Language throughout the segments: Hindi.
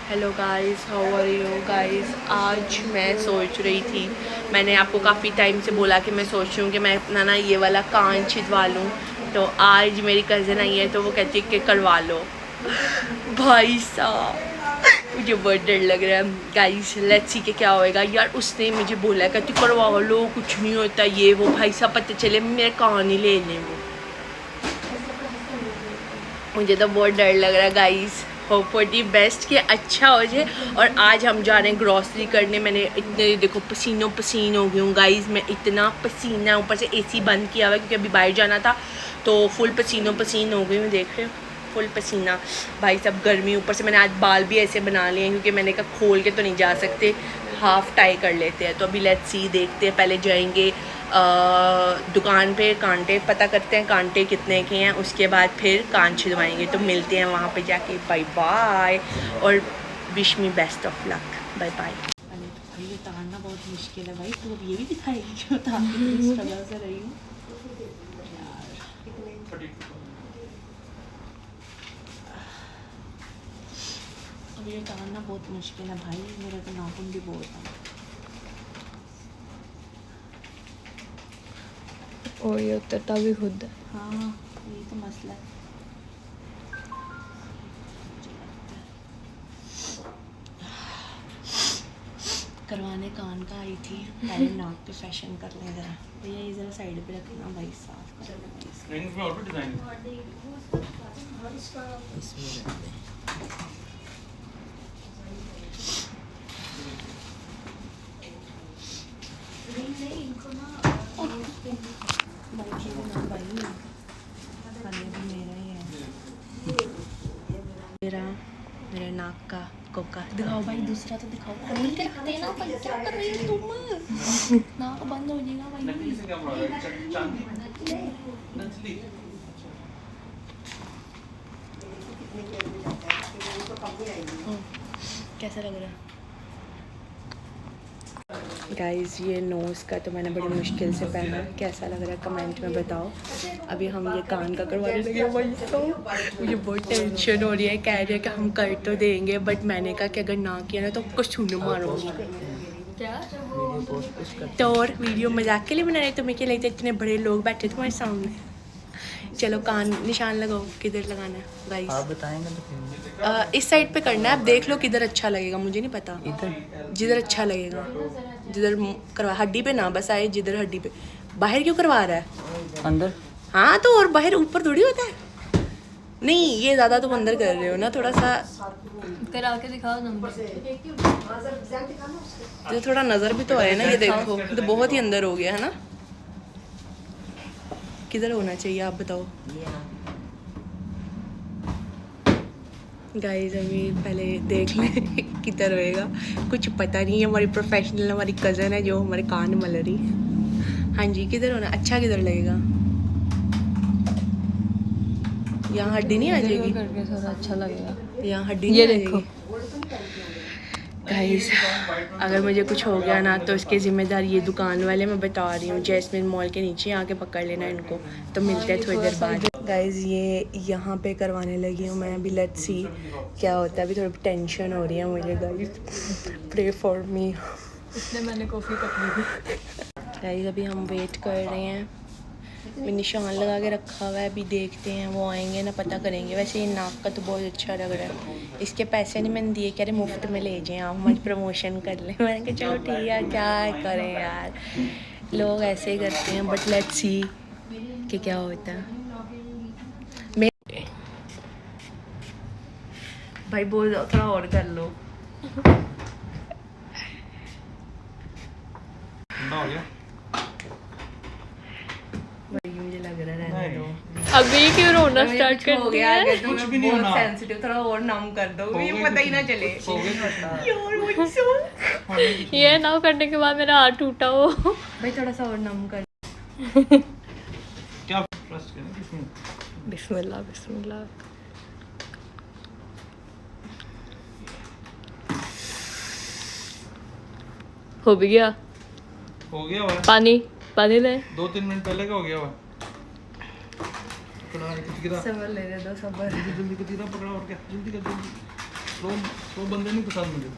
Hello guys, how are you guys. आज मैं सोच रही थी, मैंने आपको काफ़ी टाइम से बोला कि मैं सोच रही हूँ कि मैं अपना ना ये वाला कान छिदवा लूँ। तो आज मेरी कज़न आई है तो वो कहती है कि करवा लो। भाई साहब मुझे बहुत डर लग रहा है गाइस। लेट्स सी के क्या होएगा यार। उसने मुझे बोला कहती करवा लो, कुछ नहीं होता ये वो। भाई साहब पता चले मेरे कान ही ले लें वो। मुझे तो बहुत डर लग रहा है guys. Hope for the best कि अच्छा हो जाए। और आज हम जा रहे हैं ग्रॉसरी करने। मैंने इतने देखो पसीनों पसीन हो गई हूँ गाइस। मैं इतना पसीना, ऊपर से एसी बंद किया हुआ है क्योंकि अभी बाहर जाना था तो फुल पसीनों पसीन हो गई हूँ। देख रहे हो फुल पसीना भाई साहब, गर्मी। ऊपर से मैंने आज बाल भी ऐसे बना लिए हैं क्योंकि मैंने कहा खोल के तो नहीं जा सकते, हाफ टाई कर लेते हैं। तो अभी लेट्स सी देखते हैं। पहले जाएंगे दुकान पे कांटे पता करते हैं कांटे कितने के हैं, उसके बाद फिर कान छिदवाएंगे। तो मिलते हैं वहाँ पे जाके। बाय बाय और wish me best of luck. Bye bye. अरे भाई ये उतारना बहुत मुश्किल है भाई। तू अब ये भी दिखाएगी कि उतार के स्ट्रगल से रही हूँ अब ये उतारना बहुत मुश्किल है भाई। मेरा तो नाखून भी बहुत है। और ये उतरता भी खुद है। हाँ यही तो मसला है। करवाने कान का आई थी, पहले नाक पे फैशन कर ले जरा। भैया ये जरा साइड पे रखना भाई, साफ करना। मेरे नाक का कोका दिखाओ भाई, दूसरा तो दिखाओ। खोल के रखते हैं ना भाई, क्या कर रही हो तुम? नाक बंद हो जाएगा भाई। कैसा लग रहा है गाइस? ये नोज़ का तो मैंने बड़ी मुश्किल से पहना। कैसा लग रहा है कमेंट में बताओ। अभी हम ये कान का करवाने लगे भाई। तो मुझे बहुत टेंशन हो रही है। कह रहे हैं कि हम कर तो देंगे, बट मैंने कहा कि अगर ना किया ना तो कुछ छूने मारूंगी। क्या तो और वीडियो मजाक के लिए बना रहे? तुम्हें क्या लगता है इतने बड़े लोग बैठे तुम्हारे सामने? चलो कान निशान लगाओ। किधर लगाना है गाइस? आप बताएंगे तो इस साइड पे करना है। आप देख लो किधर अच्छा लगेगा, मुझे नहीं पता। इधर जिधर अच्छा लगेगा, जिधर करवा। हड्डी पे ना बस आए, जिधर हड्डी पे। बाहर क्यों करवा रहा है? अंदर। हाँ तो और बाहर ऊपर थोड़ी होता है। नहीं ये ज़्यादा तुम अंदर कर रहे हो ना, थोड़ा सा करा के दिखाओ नंबर। तो थोड़ा नज़र भी तो आए ना। ये देखो ये तो बहुत ही अंदर हो गया है ना। किधर होना चाहिए आप बताओ गाइस। अभी पहले देख लें किधर होएगा, कुछ पता नहीं है। हमारी प्रोफेशनल हमारी कज़न है जो हमारे कान मल रही। हाँ जी, किधर होना अच्छा, किधर लगेगा? यहाँ हड्डी नहीं आ जाएगी? करके थोड़ा अच्छा लगेगा। यहाँ हड्डी ये नहीं आ देखो गाइस। अगर मुझे कुछ हो गया ना तो इसके ज़िम्मेदार ये दुकान वाले। मैं बता रही हूँ, जैस्मिन मॉल के नीचे आके पकड़ लेना इनको। तो मिलते हैं थोड़ी देर बाद गाइस। ये यहाँ पे करवाने लगी हूँ मैं अभी। लेट्स सी क्या होता है। अभी थोड़ी टेंशन हो रही है मुझे गाइस। Pray for me. इसलिए मैंने कॉफ़ी पकड़ी थी गाइस। अभी हम वेट कर रहे हैं। मैं निशान लगा के रखा हुआ है। अभी देखते हैं वो आएंगे ना, पता करेंगे। वैसे ये नाक का तो बहुत अच्छा लग रहा है। इसके पैसे नहीं मैंने दिए, कह रहे मुफ्त में ले जाएं आप, हमारी प्रमोशन कर लें। मैंने कहा चलो ठीक है यार, क्या करें यार, लोग ऐसे ही करते हैं। बट लेट्स सी कि क्या होता है। मैं भाई बोल थोड़ा और कर लो। मुझे लग रहा है रहने दो। अभी क्यों रोना स्टार्ट हो कर गया दिया? है तो मैं बहुत सेंसिटिव, थोड़ा और नम कर दो, ये पता ही ना चले यार। वही सो ये ना करने के बाद मेरा हाथ टूटा हो। भाई थोड़ा सा और नम कर। क्या ट्रस्ट करें किसमें? बिस्मिल्लाह बिस्मिल्लाह। हो भी गया। हो गया हुआ पानी पानी ले। 2-3 मिनट पहले का हो गया हुआ। पकड़ा सबर ले दो, सबर। जल्दी जल्दी पकड़ा और क्या जल्दी कर जल्दी। स्लो बंदे नहीं पसंद मुझे।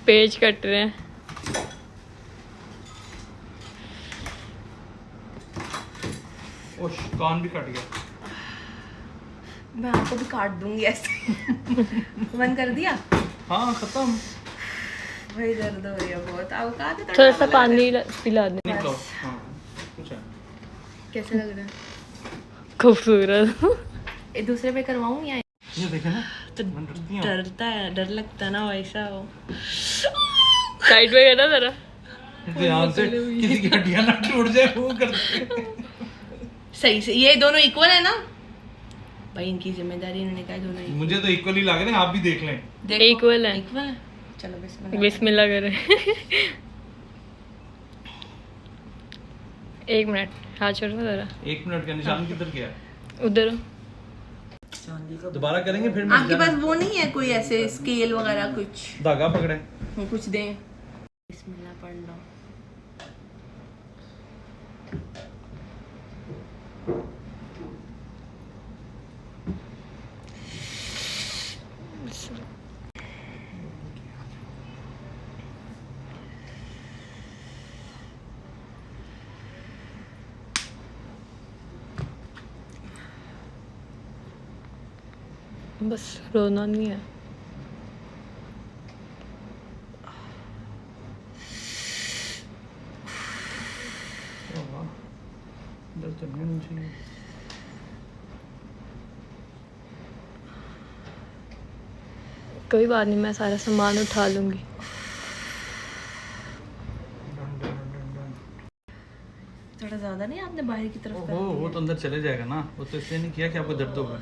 पेज कट रहे हैं। ओश, कान भी कट गया। मैं आपको भी काट दूंगी ऐसे। बंद कर दिया? हाँ खत्म। भाई दर्द हो रही है बहुत। आप कहा थे थोड़ा सा पानी पिला दे। निकलो। हाँ कुछ है। कैसे लग रहा है? खूबसूरत। एक दूसरे पे करवाऊं या ये देखे ना, तो मैं डरती हूँ। डरता है, डर लगता है ना वैसा हो। साइड में है ना जरा। ध्यान से किसी की हड्डियां ना टूट जाए वो करते। सही से ये दोनों इक्वल है ना भाई? इनकी जिम्मेदारी इन्होंने कहा दोनों equal। मुझे तो इक्वली लग रहे हैं, आप भी देख लें। देखो, Equal है। equal है। चलो बिस्मिल्लाह। बिस्मिल्लाह करें। 1 मिनट हाथ छोड़ो जरा। 1 मिनट का निशान किधर गया? उधर दोबारा करेंगे फिर। आपके पास वो नहीं है कोई ऐसे स्केल वगैरह कुछ? धागा पकड़े। कुछ दें। बिस्मिल्लाह पढ़ लो। बस रोना नहीं है। दर्द तो नहीं चाहिए। कोई बात नहीं, मैं सारा सामान उठा लूंगी। थोड़ा ज्यादा नहीं आपने बाहर की तरफ कर वो तो अंदर चले जाएगा ना। वो तो इसलिए नहीं किया कि आपको दर्द होगा।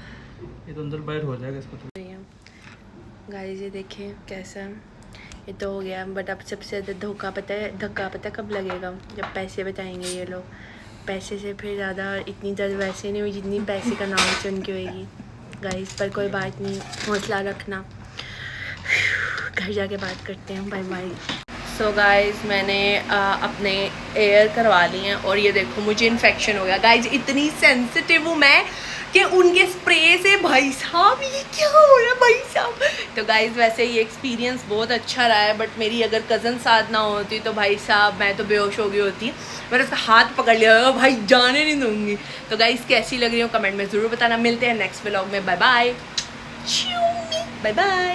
ये तो अंदर बाहर हो जाएगा इसको तो। गाइस ये देखिए कैसा है। ये तो हो गया, बट अब सबसे ज़्यादा धक्का पता है कब लगेगा? जब पैसे बताएंगे ये लोग। पैसे से फिर ज़्यादा इतनी दर्द वैसे नहीं हुई जितनी पैसे का नाम सुन के होगी गाइस। पर कोई बात नहीं, हौसला रखना। घर जाके बात करते हैं। Bye bye. सो गाइस मैंने अपने एयर करवा लिए हैं और ये देखो मुझे इन्फेक्शन हो गया गाइस। इतनी सेंसिटिव हूँ मैं कि उनके स्प्रे से भाई साहब ये क्या हो रहा है भाई साहब। तो गाइस वैसे ये एक्सपीरियंस बहुत अच्छा रहा है, बट मेरी अगर कज़न साथ ना होती तो भाई साहब मैं तो बेहोश हो गई होती। मैंने उसका हाथ पकड़ लिया, भाई जाने नहीं दूंगी। तो गाइस कैसी लग रही हो कमेंट में ज़रूर बताना। मिलते हैं नेक्स्ट व्लॉग में। Bye bye bye bye.